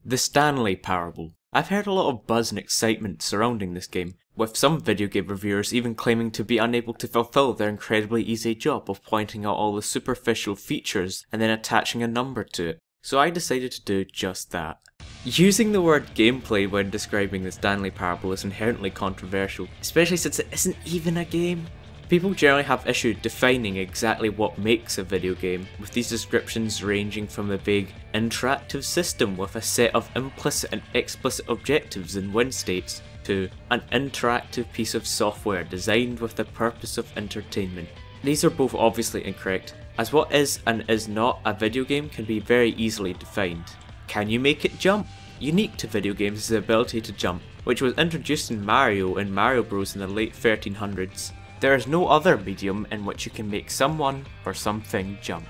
The Stanley Parable. I've heard a lot of buzz and excitement surrounding this game, with some video game reviewers even claiming to be unable to fulfill their incredibly easy job of pointing out all the superficial features and then attaching a number to it. So I decided to do just that. Using the word gameplay when describing the Stanley Parable is inherently controversial, especially since it isn't even a game. People generally have issue defining exactly what makes a video game, with these descriptions ranging from the vague interactive system with a set of implicit and explicit objectives and win states, to an interactive piece of software designed with the purpose of entertainment. These are both obviously incorrect, as what is and is not a video game can be very easily defined. Can you make it jump? Unique to video games is the ability to jump, which was introduced in Mario and Mario Bros in the late 1300s. There is no other medium in which you can make someone or something jump.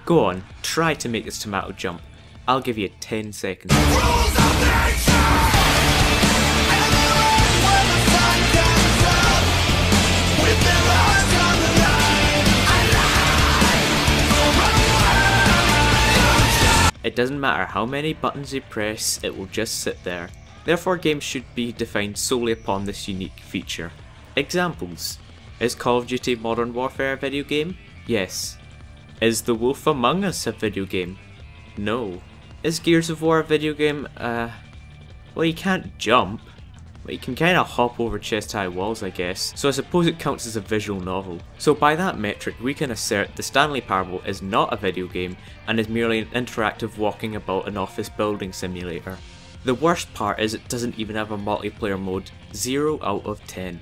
Go on, try to make this tomato jump. I'll give you 10 seconds. It doesn't matter how many buttons you press, it will just sit there. Therefore, games should be defined solely upon this unique feature. Examples. Is Call of Duty Modern Warfare a video game? Yes. Is The Wolf Among Us a video game? No. Is Gears of War a video game? Well, you can't jump, but you can kinda hop over chest-high walls, I guess, so I suppose it counts as a visual novel. So by that metric, we can assert the Stanley Parable is not a video game and is merely an interactive walking about an office building simulator. The worst part is it doesn't even have a multiplayer mode. 0 out of 10.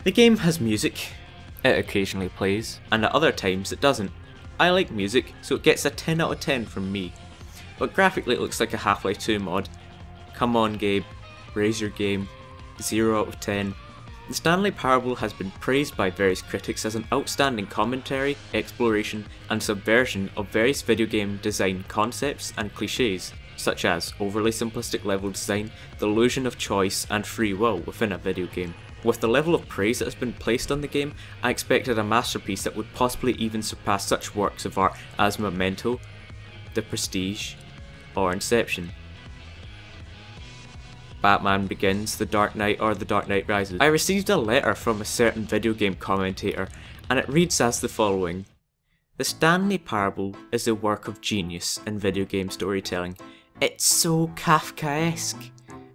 The game has music, it occasionally plays, and at other times it doesn't. I like music, so it gets a 10 out of 10 from me. But graphically it looks like a Half-Life 2 mod. Come on Gabe, raise your game. 0 out of 10. The Stanley Parable has been praised by various critics as an outstanding commentary, exploration, and subversion of various video game design concepts and cliches, such as overly simplistic level design, the illusion of choice, and free will within a video game. With the level of praise that has been placed on the game, I expected a masterpiece that would possibly even surpass such works of art as Memento, The Prestige, or Inception. Batman Begins, The Dark Knight, or The Dark Knight Rises. I received a letter from a certain video game commentator, and it reads as the following. The Stanley Parable is a work of genius in video game storytelling. It's so Kafkaesque.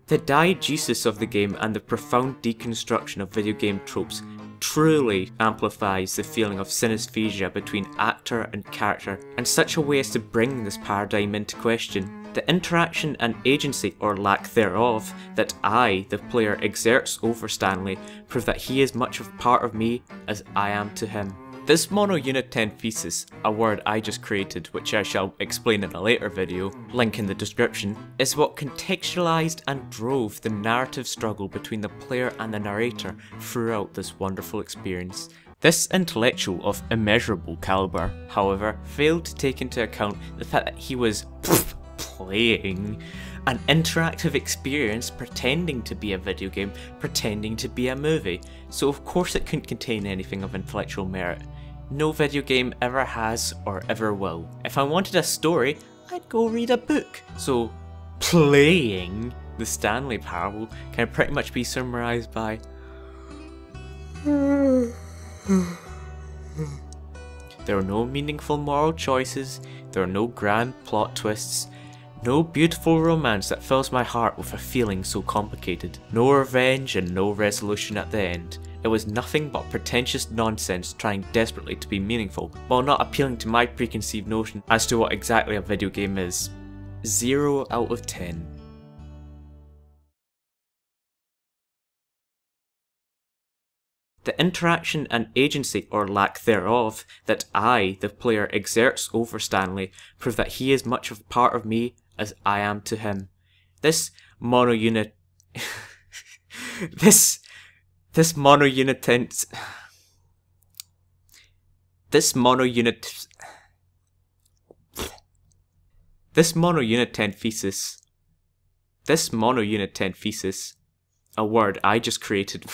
The diegesis of the game and the profound deconstruction of video game tropes truly amplifies the feeling of synesthesia between actor and character in such a way as to bring this paradigm into question. The interaction and agency, or lack thereof, that I, the player, exerts over Stanley prove that he is much of part of me as I am to him. This mono-unit 10 thesis, a word I just created which I shall explain in a later video, link in the description, is what contextualised and drove the narrative struggle between the player and the narrator throughout this wonderful experience. This intellectual of immeasurable calibre, however, failed to take into account the fact that he was playing an interactive experience pretending to be a video game, pretending to be a movie, so of course it couldn't contain anything of intellectual merit. No video game ever has or ever will. If I wanted a story, I'd go read a book. So playing the Stanley Parable can pretty much be summarised by there are no meaningful moral choices, there are no grand plot twists, no beautiful romance that fills my heart with a feeling so complicated. No revenge and no resolution at the end. It was nothing but pretentious nonsense trying desperately to be meaningful, while not appealing to my preconceived notion as to what exactly a video game is. 0 out of 10. The interaction and agency, or lack thereof, that I, the player, exerts over Stanley prove that he is much of part of me as I am to him. This mono-unit... This mono-unit 10 thesis, a word I just created